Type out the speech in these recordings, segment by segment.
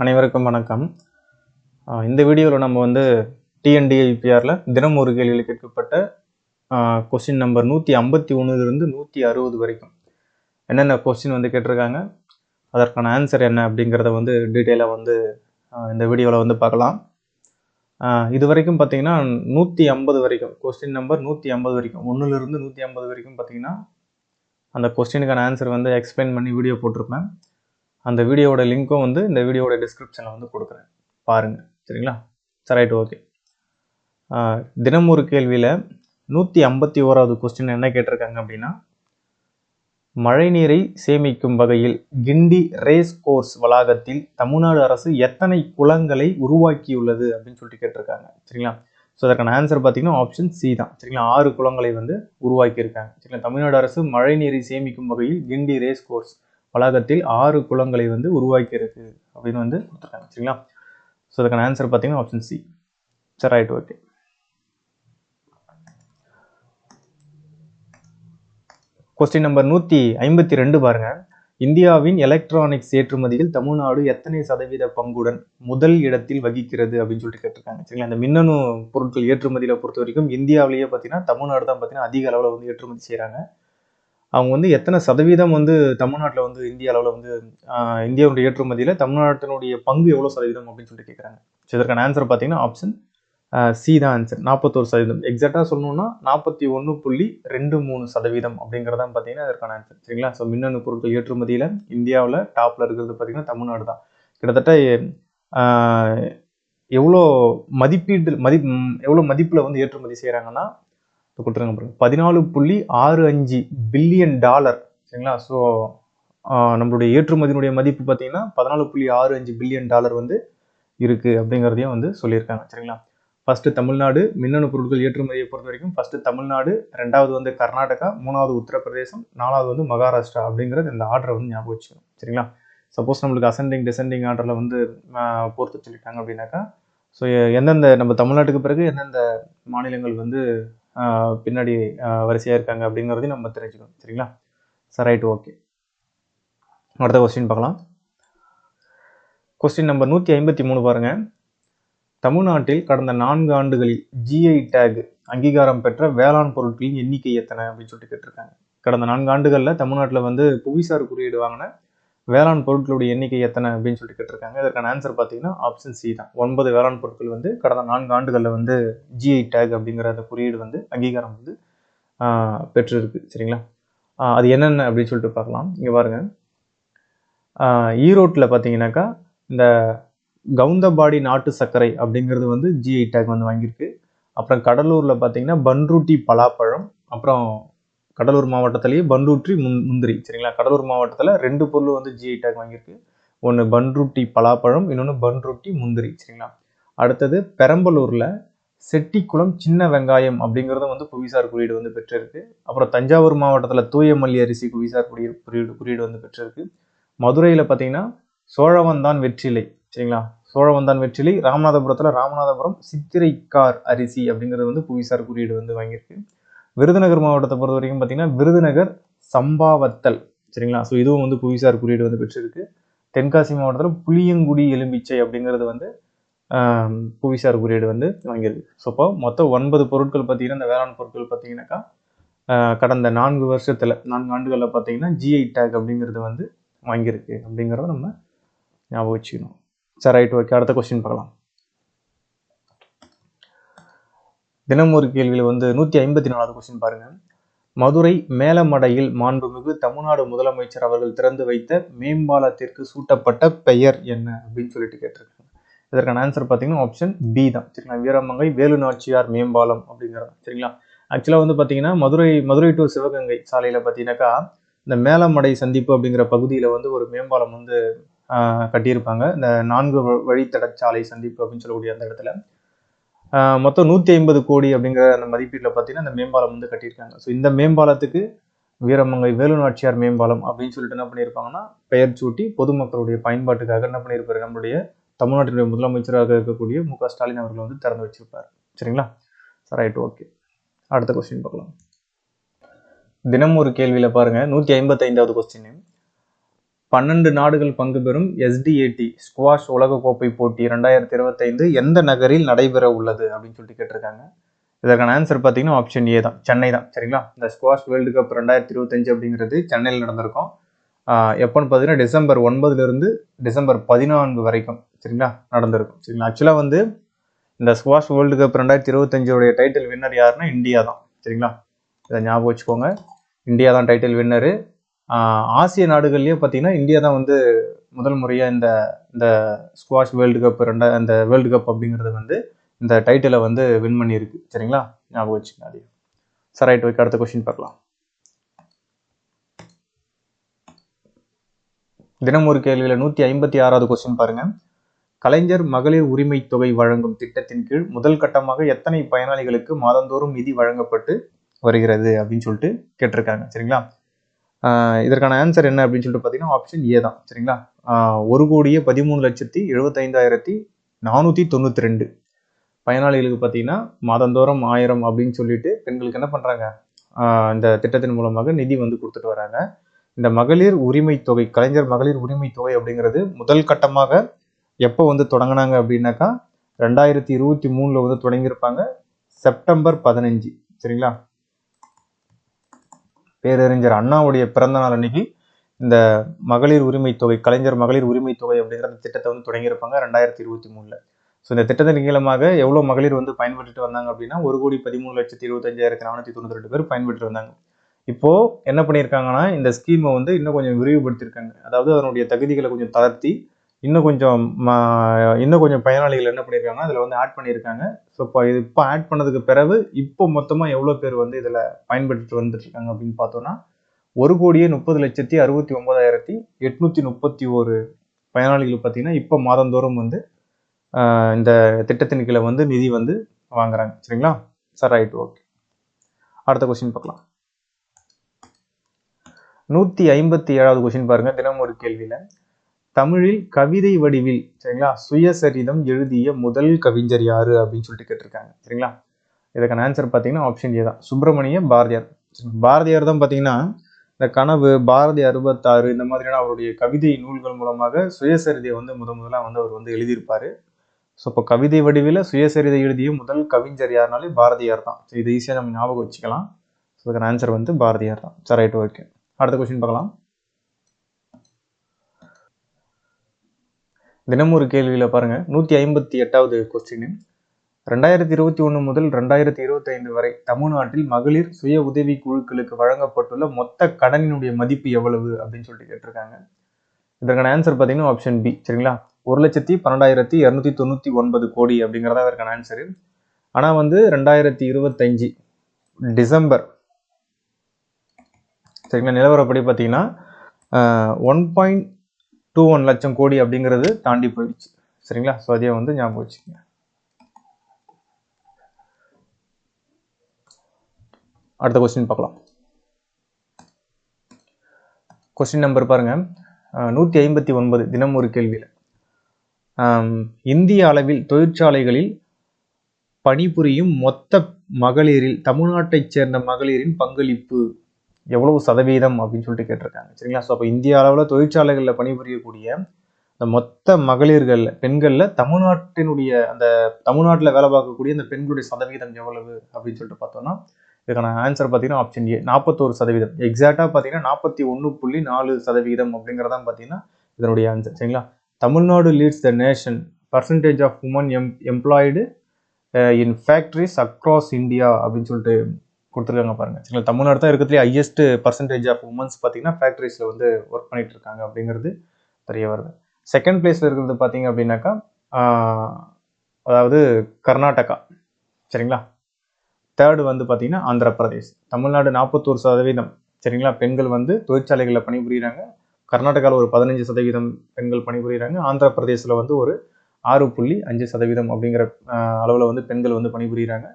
அனைவருக்கும் வணக்கம். இந்த வீடியோவில் நம்ம டிஎன்டிஐபிஆரில் தினம் ஒரு கேள்வியில் கேட்கப்பட்ட கொஸ்டின் நம்பர் 151 160 வரைக்கும் என்னென்ன கொஸ்டின் கேட்டிருக்காங்க, அதற்கான ஆன்சர் என்ன அப்படிங்கிறத டீட்டெயிலாக இந்த வீடியோவில் பார்க்கலாம். இது வரைக்கும் பார்த்தீங்கன்னா 150 வரைக்கும் கொஸ்டின் நம்பர் 150 வரைக்கும் 1லிருந்து 150 வரைக்கும் பார்த்தீங்கன்னா அந்த கொஸ்டினுக்கான ஆன்சர் எக்ஸ்பிளைன் பண்ணி வீடியோ போட்டிருப்பேன். அந்த வீடியோவோட லிங்க்கும் இந்த வீடியோவோட டிஸ்கிரிப்ஷனில் கொடுக்குறேன், பாருங்கள். சரிங்களா? சரி, ரைட், ஓகே. தினம் ஒரு கேள்வியில் 151வது கொஸ்டின் என்ன கேட்டிருக்காங்க அப்படின்னா, மழைநீரை சேமிக்கும் வகையில் கிண்டி ரேஸ் கோர்ஸ் வளாகத்தில் தமிழ்நாடு அரசு எத்தனை குளங்களை உருவாக்கியுள்ளது அப்படின்னு சொல்லிட்டு கேட்டிருக்காங்க. சரிங்களா? ஸோ அதற்கான ஆன்சர் பார்த்தீங்கன்னா ஆப்ஷன் சி தான். சரிங்களா? 6 குளங்களை உருவாக்கியிருக்காங்க. சரிங்களா? தமிழ்நாடு அரசு மழைநீரை சேமிக்கும் வகையில் கிண்டி ரேஸ் கோர்ஸ் வளாகத்தில் 6 குளங்களை உருவாக்கி இருக்கு அப்படின்னு கொடுத்துருக்காங்க. சரிங்களா? ஸோ அதுக்கான ஆன்சர் பார்த்தீங்கன்னா ஆப்ஷன் சி. சரி, ரைட், ஓகே. கொஸ்டின் நம்பர் 152 பாருங்க. இந்தியாவின் எலக்ட்ரானிக்ஸ் ஏற்றுமதியில் தமிழ்நாடு எத்தனை சதவீத பங்குடன் முதல் இடத்தில் வகிக்கிறது அப்படின்னு சொல்லிட்டு கேட்டிருக்காங்க. சரிங்களா? இந்த மின்னணு பொருட்கள் ஏற்றுமதியில பொறுத்த வரைக்கும் இந்தியாவிலேயே பார்த்தீங்கன்னா தமிழ்நாடு தான் பார்த்தீங்கன்னா அதிக அளவில் ஏற்றுமதி செய்கிறாங்க. அவங்க எத்தனை சதவீதம் தமிழ்நாட்டில் இந்திய அளவில் இந்தியாவுடைய ஏற்றுமதியில் தமிழ்நாட்டினுடைய பங்கு எவ்வளோ சதவீதம் அப்படின்னு சொல்லிட்டு கேட்குறாங்க. ஸோ இதற்கான ஆன்சர் பார்த்தீங்கன்னா ஆப்ஷன் சி தான் ஆன்சர். 41%. எக்ஸாக்டாக சொல்லணும்னா 41.23% அப்படிங்கிறதான் பார்த்தீங்கன்னா இதற்கான ஆன்சர். சரிங்களா? ஸோ மின்னணு பொருட்கள் ஏற்றுமதியில் இந்தியாவில் டாப்பில் இருக்கிறது பார்த்தீங்கன்னா தமிழ்நாடு தான். கிட்டத்தட்ட எவ்வளோ எவ்வளோ மதிப்பில் ஏற்றுமதி செய்கிறாங்கன்னா கொடுத்துருங்க, 14.65 பில்லியன் டாலர். சரிங்களா? ஸோ நம்மளுடைய ஏற்றுமதியினுடைய மதிப்பு பார்த்தீங்கன்னா 14.65 பில்லியன் டாலர் இருக்கு அப்படிங்கிறதையும் சொல்லியிருக்காங்க. சரிங்களா? ஃபர்ஸ்ட் தமிழ்நாடு மின்னணு பொருட்கள் ஏற்றுமதியை பொறுத்த வரைக்கும் ஃபர்ஸ்ட் தமிழ்நாடு, 2வது கர்நாடகா, 3வது உத்தரப்பிரதேசம், 4வது மகாராஷ்டிரா அப்படிங்கிறது இந்த ஆர்டரை ஞாபகம் வச்சுக்கணும். சரிங்களா? சப்போஸ் நம்மளுக்கு அசெண்டிங் டிசெண்டிங் ஆர்டரில் பொறுத்து சொல்லிட்டாங்க அப்படின்னாக்கா, ஸோ எந்தெந்த நம்ம தமிழ்நாட்டுக்கு பிறகு எந்தெந்த மாநிலங்கள் பின்னாடி வரிசையாக இருக்காங்க அப்படிங்கிறதையும் நம்ம தெரிஞ்சுக்கணும். சரிங்களா? சரி, ரைட், ஓகே. அடுத்த கொஸ்டின் பார்க்கலாம். கொஸ்டின் நம்பர் 153 பாருங்க. தமிழ்நாட்டில் கடந்த 4 ஆண்டுகளில் ஜிஐ டேக் அங்கீகாரம் பெற்ற வேளாண் பொருட்களின் எண்ணிக்கை எத்தனை அப்படின்னு சொல்லிட்டு கேட்டிருக்காங்க. கடந்த 4 ஆண்டுகளில் தமிழ்நாட்டில் புவிசார் குறியீடு வாங்கின வேளாண் பொருட்களுடைய எண்ணிக்கை எத்தனை அப்படின்னு சொல்லிட்டு கேட்டிருக்காங்க. இதற்கான ஆன்சர் பார்த்தீங்கன்னா ஆப்ஷன் சி தான். 9 வேளாண் பொருட்கள் கடந்த 4 ஆண்டுகளில் ஜிஐ டேக் அப்படிங்கிற அந்த குறியீடு அங்கீகாரம் பெற்றிருக்கு. சரிங்களா? அது என்னென்ன அப்படின்னு சொல்லிட்டு பார்க்கலாம். இங்கே பாருங்க, ஈரோட்டில் பார்த்தீங்கன்னாக்கா இந்த கவுந்தபாடி நாட்டு சர்க்கரை அப்படிங்கிறது ஜிஐ டேக் வாங்கியிருக்கு. அப்புறம் கடலூரில் பார்த்தீங்கன்னா பன்ருட்டி பலாப்பழம், அப்புறம் கடலூர் மாவட்டத்திலேயே பன்ருட்டி முந்திரி. சரிங்களா? கடலூர் மாவட்டத்தில் 2 பொருள் ஜிஐ டேக் வாங்கியிருக்கு. ஒன்று பன்ருட்டி பலாப்பழம், இன்னொன்று பன்ருட்டி முந்திரி. சரிங்களா? அடுத்தது பெரம்பலூரில் செட்டிக்குளம் சின்ன வெங்காயம் அப்படிங்கிறதும் புவிசார் குறியீடு பெற்றிருக்கு. அப்புறம் தஞ்சாவூர் மாவட்டத்தில் தூயமல்லி அரிசி புவிசார் குறியீடு பெற்றிருக்கு. மதுரையில் பார்த்தீங்கன்னா சோழவந்தான் வெற்றிலை. சரிங்களா? சோழவந்தான் வெற்றிலை. ராமநாதபுரத்தில் ராமநாதபுரம் சித்திரைக்கார் அரிசி அப்படிங்கிறது புவிசார் குறியீடு வாங்கியிருக்கு. விருதுநகர் மாவட்டத்தை பொறுத்த வரைக்கும் பார்த்தீங்கன்னா விருதுநகர் சம்பாவத்தல். சரிங்களா? ஸோ இதுவும் புவிசார் குறியீடு பெற்றிருக்கு. தென்காசி மாவட்டத்தில் புளியங்குடி எலும்பிச்சை அப்படிங்கிறது புவிசார் குறியீடு வாங்கியிருக்கு. ஸோ இப்போ மொத்தம் 9 பொருட்கள் பார்த்தீங்கன்னா இந்த வேளாண் பொருட்கள் பார்த்தீங்கன்னாக்கா கடந்த 4 வருஷத்தில் 4 ஆண்டுகளில் பார்த்தீங்கன்னா ஜிஐ டேக் அப்படிங்கிறது வாங்கியிருக்கு அப்படிங்கிறத நம்ம ஞாபகம் வச்சுக்கணும். சரி, ரைட், ஓகே. அடுத்த கொஸ்டின் பார்க்கலாம். தினம் ஒரு கேள்வியில் 154வது கொஸ்டின் பாருங்க. மதுரை மேலமடையில் மாண்புமிகு தமிழ்நாடு முதலமைச்சர் அவர்கள் திறந்து வைத்த மேம்பாலத்திற்கு சூட்டப்பட்ட பெயர் என்ன அப்படின்னு சொல்லிட்டு கேட்டிருக்காங்க. இதற்கான ஆன்சர் பார்த்தீங்கன்னா ஆப்ஷன் பி தான். சரிங்களா? வீரமங்கை வேலு நாச்சியார் மேம்பாலம் அப்படிங்கிறது. சரிங்களா? ஆக்சுவலாக பார்த்தீங்கன்னா மதுரை டு சிவகங்கை சாலையில் பார்த்தீங்கன்னாக்கா இந்த மேலமடை சந்திப்பு அப்படிங்கிற பகுதியில் ஒரு மேம்பாலம் கட்டியிருப்பாங்க. இந்த 4 வழித்தடச்சாலை சந்திப்பு அப்படின்னு சொல்லக்கூடிய அந்த இடத்துல மொத்தம் 150 கோடி அப்படிங்கிற அந்த மதிப்பீட்டில் பார்த்தீங்கன்னா இந்த மேம்பாலம் கட்டியிருக்காங்க. ஸோ இந்த மேம்பாலத்துக்கு வீரமங்கை வேலு நாச்சியார் மேம்பாலம் அப்படின்னு சொல்லிட்டு என்ன பண்ணியிருப்பாங்கன்னா பெயர் சூட்டி பொதுமக்களுடைய பயன்பாட்டுக்காக என்ன பண்ணியிருப்பாரு, நம்மளுடைய தமிழ்நாட்டினுடைய முதலமைச்சராக இருக்கக்கூடிய மு க ஸ்டாலின் அவர்கள் திறந்து வச்சிருப்பார். சரிங்களா? சரி, ரைட், ஓகே. அடுத்த கொஸ்டின் பார்க்கலாம். தினம் ஒரு கேள்வியில் பாருங்க, 155வது கொஸ்டின். 12 நாடுகள் பங்கு பெறும் SDAT ஸ்குவாஷ் உலகக்கோப்பை போட்டி 2025 எந்த நகரில் நடைபெற உள்ளது அப்படின்னு சொல்லிட்டு கேட்டிருக்காங்க. இதற்கான ஆன்சர் பார்த்தீங்கன்னா ஆப்ஷன் ஏ தான், சென்னை தான். சரிங்களா, இந்த ஸ்குவாஷ் வேர்ல்டு கப் 2025 அப்படிங்கிறது சென்னையில் நடந்திருக்கும். எப்போன்னு பார்த்தீங்கன்னா டிசம்பர் 9 டிசம்பர் 14 வரைக்கும் சரிங்களா நடந்திருக்கும். சரிங்களா, ஆக்சுவலாக வந்து இந்த squash world cup 2025 title winner யாருன்னா இந்தியா தான். சரிங்களா, இதை ஞாபகம் வச்சுக்கோங்க, இந்தியா தான் டைட்டில் வின்னரு. ஆசிய நாடுகள்லேயே பார்த்தீங்கன்னா இந்தியா தான் வந்து முதல் முறையாக இந்த ஸ்குவாஷ் வேர்ல்டு கப் அந்த வேர்ல்டு கப் அப்படிங்கிறது வந்து இந்த டைட்டிலை வந்து வின் பண்ணியிருக்கு. சரிங்களா, ஞாபகம் வச்சுக்கோங்க அதையும். சார் ரைட், ஓகே, அடுத்த கொஸ்டின் பார்க்கலாம். தினம் ஒரு கேள்வியில் 156வது கொஸ்டின் பாருங்க. கலைஞர் மகளிர் உரிமை தொகை வழங்கும் திட்டத்தின் கீழ் முதல் கட்டமாக எத்தனை பயனாளிகளுக்கு மாதந்தோறும் நிதி வழங்கப்பட்டு வருகிறது அப்படின்னு சொல்லிட்டு கேட்டிருக்காங்க. சரிங்களா, இதற்கான ஆன்சர் என்ன அப்படின்னு சொல்லிட்டு பார்த்தீங்கன்னா ஆப்ஷன் ஏ தான். சரிங்களா, 1,13,17,492 பயனாளிகளுக்கு பார்த்தீங்கன்னா மாதந்தோறும் 1000 அப்படின்னு சொல்லிட்டு பெண்களுக்கு என்ன பண்ணுறாங்க, இந்த திட்டத்தின் மூலமாக நிதி வந்து கொடுத்துட்டு வராங்க. இந்த மகளிர் உரிமை தொகை, கலைஞர் மகளிர் உரிமை தொகை அப்படிங்கிறது முதல் கட்டமாக எப்போ வந்து தொடங்கினாங்க அப்படின்னாக்கா 2023 வந்து தொடங்கியிருப்பாங்க, செப்டம்பர் 15. சரிங்களா, பேரறிஞர் அண்ணாவுடைய பிறந்த நாள் அன்னைக்கு இந்த மகளிர் உரிமை தொகை, கலைஞர் மகளிர் உரிமை தொகை அப்படிங்கிற திட்டத்தை வந்து தொடங்கியிருப்பாங்க 2023. ஸோ இந்த திட்டத்தின் மூலமாக எவ்வளோ மகளிர் வந்து பயன்பெற்றுட்டு வந்தாங்க அப்படின்னா 1,13,25,492 பேர் பயன்பெற்று வந்தாங்க. இப்போ என்ன பண்ணியிருக்காங்கன்னா இந்த ஸ்கீமை வந்து இன்னும் கொஞ்சம் விரிவுபடுத்தியிருக்காங்க. அதாவது அதனுடைய தகுதிகளை கொஞ்சம் தளர்த்தி இன்னும் கொஞ்சம் பயனாளிகள் என்ன பண்ணியிருக்காங்க அதில் வந்து ஆட் பண்ணியிருக்காங்க. ஸோ இப்போ ஆட் பண்ணதுக்கு பிறகு இப்போ மொத்தமாக எவ்வளோ பேர் வந்து இதில் பயன்பெற்று வந்துட்டு இருக்காங்க அப்படின்னு பார்த்தோம்னா 1,30,69,831 பயனாளிகள் பார்த்தீங்கன்னா இப்போ மாதந்தோறும் வந்து இந்த திட்டத்தின் கீழே வந்து நிதி வந்து வாங்குறாங்க. சரிங்களா, சார் ரைட், ஓகே, அடுத்த கொஸ்டின் பார்க்கலாம். 157வது கொஸ்டின் பாருங்க. தினம் ஒரு கேள்வியில தமிழில் கவிதை வடிவில் சரிங்களா சுயசரிதம் எழுதிய முதல் கவிஞர் யாரு அப்படின்னு சொல்லிட்டு கேட்டிருக்காங்க. சரிங்களா, இதுக்கான ஆன்சர் பார்த்தீங்கன்னா ஆப்ஷன் ஏ தான், சுப்பிரமணிய பாரதியார். பாரதியார் தான் பார்த்தீங்கன்னா இந்த கனவு, பாரதி 66 இந்த மாதிரியான அவருடைய கவிதை நூல்கள் மூலமாக சுயசரிதையை வந்து முதலாக வந்து அவர் வந்து எழுதியிருப்பாரு. ஸோ இப்போ கவிதை வடிவில் சுயசரிதை எழுதிய முதல் கவிஞர் யாருனாலே பாரதியார் தான். ஸோ இது ஈஸியாக நம்ம ஞாபகம் வச்சுக்கலாம். ஸோ இதுக்கான ஆன்சர் வந்து பாரதியார் தான். சரி ரைட், ஓகே, அடுத்த கொஸ்டின் பார்க்கலாம். தினம் ஒரு கேள்வியில் பாருங்க 158வது கொஸ்டின். 2021 முதல் 2025 வரை தமிழ்நாட்டில் மகளிர் சுய உதவி குழுக்களுக்கு வழங்கப்பட்டுள்ள மொத்த கடனினுடைய மதிப்பு எவ்வளவு அப்படின்னு சொல்லிட்டு கேட்டிருக்காங்க. இதற்கான ஆன்சர் பார்த்தீங்கன்னா ஆப்ஷன் பி. சரிங்களா, 1,12,299 கோடி அப்படிங்கிறதா இதற்கான ஆன்சரு. ஆனால் வந்து 2025 டிசம்பர் சரிங்களா நிலவரப்படி பார்த்தீங்கன்னா 1.21 லட்சம் கோடி அப்படிங்கிறது தாண்டி போயிடுச்சு. சரிங்களா, ஸோ அதே வந்து ஞாபகம் வச்சுக்கோங்க. அடுத்த கொஸ்டின் பார்க்கலாம். கொஸ்டின் நம்பர் பாருங்க 159 தினம் ஒரு கேள்வியில் இந்திய அளவில் தொழிற்சாலைகளில் பணிபுரியும் மொத்த மகளிரில் தமிழ்நாட்டைச் சேர்ந்த மகளிரின் பங்களிப்பு எவ்வளவு சதவீதம் அப்படின்னு சொல்லிட்டு கேட்டிருக்காங்க. சரிங்களா, ஸோ அப்போ இந்திய அளவில் தொழிற்சாலைகளில் பணிபுரியக்கூடிய இந்த மொத்த மகளிர்கள் பெண்களில் தமிழ்நாட்டில் வேலை பார்க்கக்கூடிய இந்த பெண்களுடைய சதவீதம் எவ்வளவு அப்படின்னு சொல்லிட்டு பார்த்தோம்னா இதுக்கான ஆன்சர் பார்த்தீங்கன்னா ஆப்ஷன் ஏ 41%. எக்ஸாக்டாக பார்த்தீங்கன்னா 41.4% அப்படிங்கிறதான் பார்த்தீங்கன்னா இதனுடைய ஆன்சர். சரிங்களா, Tamil Nadu leads the nation percentage of women employed in factories across India அப்படின்னு சொல்லிட்டு கொடுத்துருக்காங்க பாருங்க. சரிங்களா, தமிழ்நாடு தான் இருக்கிறதுலே ஹையஸ்ட் பர்சன்டேஜ் ஆஃப் உமன்ஸ் பார்த்தீங்கன்னா ஃபேக்ட்ரிஸில் வந்து ஒர்க் பண்ணிட்டு இருக்காங்க அப்படிங்கிறது தெரிய வருது. செகண்ட் பிளேஸில் இருக்கிறது பார்த்தீங்க அப்படின்னாக்கா அதாவது கர்நாடகா. சரிங்களா, தேர்டு வந்து பார்த்தீங்கன்னா ஆந்திர பிரதேஷ். தமிழ்நாடு 41%. சரிங்களா, பெண்கள் வந்து தொழிற்சாலைகளில் பணிபுரிகிறாங்க. கர்நாடகாவில் ஒரு 15% பெண்கள் பணிபுரிகிறாங்க. ஆந்திர பிரதேசில் வந்து ஒரு 6.5% அப்படிங்கிற அளவில் வந்து பெண்கள் வந்து பணிபுரிகிறாங்க.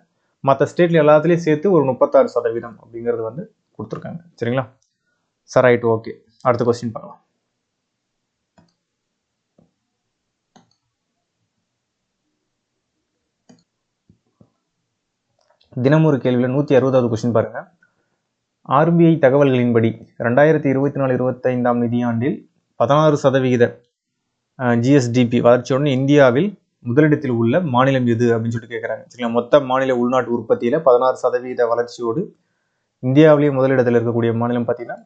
மற்ற ஸ்டேட்ல எல்லாத்துலேயும் சேர்த்து ஒரு 36% அப்படிங்கிறது வந்து கொடுத்துருக்காங்க. சரிங்களா, சார் ரைட், ஓகே, அடுத்த கொஸ்டின் பார்க்கலாம். தினம் ஒரு கேள்வியில் 160வது கொஸ்டின் பாருங்க. RBI தகவல்களின்படி 2024-25 நிதியாண்டில் 16% ஜிஎஸ்டிபி வளர்ச்சியுடன் இந்தியாவில் முதலிடத்தில் உள்ள மாநிலம் எது அப்படின்னு சொல்லிட்டு கேட்குறாங்க. சரிங்களா, மொத்த மாநில உள்நாட்டு உற்பத்தியில் 16% வளர்ச்சியோடு இந்தியாவிலேயே முதலிடத்தில் இருக்கக்கூடிய மாநிலம் பார்த்தீங்கன்னா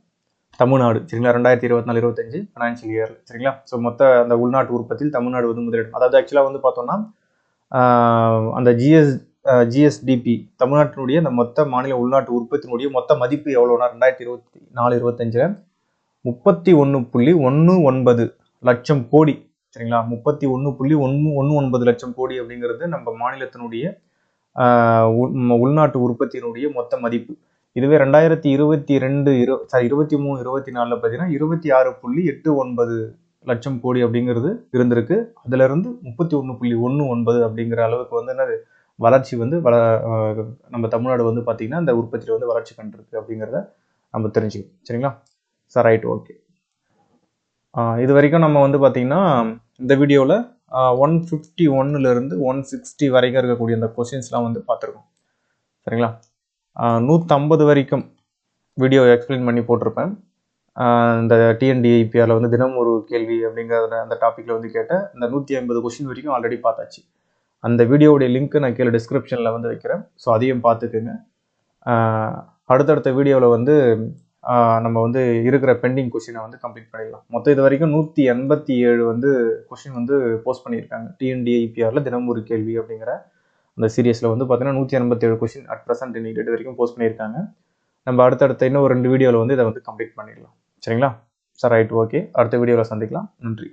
தமிழ்நாடு. சரிங்களா, 2024-25 ஃபினான்ஷியல் இயரில். சரிங்களா, ஸோ மொத்த அந்த உள்நாட்டு உற்பத்தியில் தமிழ்நாடு வந்து முதலிடம். அதாவது ஆக்சுவலாக வந்து பார்த்தோம்னா அந்த ஜிஎஸ்டிபி தமிழ்நாட்டினுடைய அந்த மொத்த மாநில உள்நாட்டு உற்பத்தியினுடைய மொத்த மதிப்பு எவ்வளோனா 2024-25 31.19 லட்சம் கோடி. சரிங்களா, 31.19 லட்சம் கோடி அப்படிங்கிறது நம்ம மாநிலத்தினுடைய உள்நாட்டு உற்பத்தியினுடைய மொத்த மதிப்பு. இதுவே 2022-23-24 பார்த்தீங்கன்னா 26.89 லட்சம் கோடி அப்படிங்கிறது இருந்திருக்கு. அதுல இருந்து 31.19 அப்படிங்கிற அளவுக்கு வந்து என்னது வளர்ச்சி வந்து நம்ம தமிழ்நாடு வந்து பார்த்தீங்கன்னா இந்த உற்பத்தியில் வந்து வளர்ச்சி கண்டிருக்கு அப்படிங்கிறத நம்ம தெரிஞ்சுக்கணும். சரிங்களா சார், ரைட், ஓகே. இது வரைக்கும் நம்ம வந்து பார்த்தீங்கன்னா இந்த வீடியோவில் 151 160 வரைக்கும் இருக்கக்கூடிய இந்த கொஸ்டின்ஸ்லாம் வந்து பார்த்துருக்கோம். சரிங்களா, 150 வரைக்கும் வீடியோ எக்ஸ்பிளைன் பண்ணி போட்டிருப்பேன். இந்த டிஎன்டிஐபிஆரில் வந்து தினம் ஒரு கேள்வி அப்படிங்கிற அந்த டாப்பிக்கில் வந்து கேட்ட இந்த 150 கொஸ்டின் வரைக்கும் ஆல்ரெடி பார்த்தாச்சு. அந்த வீடியோவுடைய லிங்க்கு நான் கீழே டிஸ்கிரிப்ஷனில் வந்து வைக்கிறேன். ஸோ அதையும் பார்த்துக்குங்க. அடுத்தடுத்த வீடியோவில் வந்து நம்ம வந்து இருக்கிற பெண்டிங் கொஸ்டினை வந்து கம்ப்ளீட் பண்ணிடலாம். மொத்தம் இது வரைக்கும் 187 வந்து கொஸ்டின் வந்து போஸ்ட் பண்ணியிருக்காங்க. டிஎன்டிஐபிஆரில் தினம் ஒரு கேள்வி அப்படிங்கிற அந்த சீரியஸில் வந்து பார்த்தீங்கன்னா 187 கொஸ்டின் அட் ப்ரெசென்ட் இன்னைக்கு டேட் வரைக்கும் போஸ்ட் பண்ணியிருக்காங்க. நம்ம அடுத்தடுத்த இன்னும் 2 வீடியோவில் வந்து இதை வந்து கம்ப்ளீட் பண்ணிடலாம். சரிங்களா சார், ரைட், ஓகே. அடுத்த வீடியோவில் சந்திக்கலாம். நன்றி.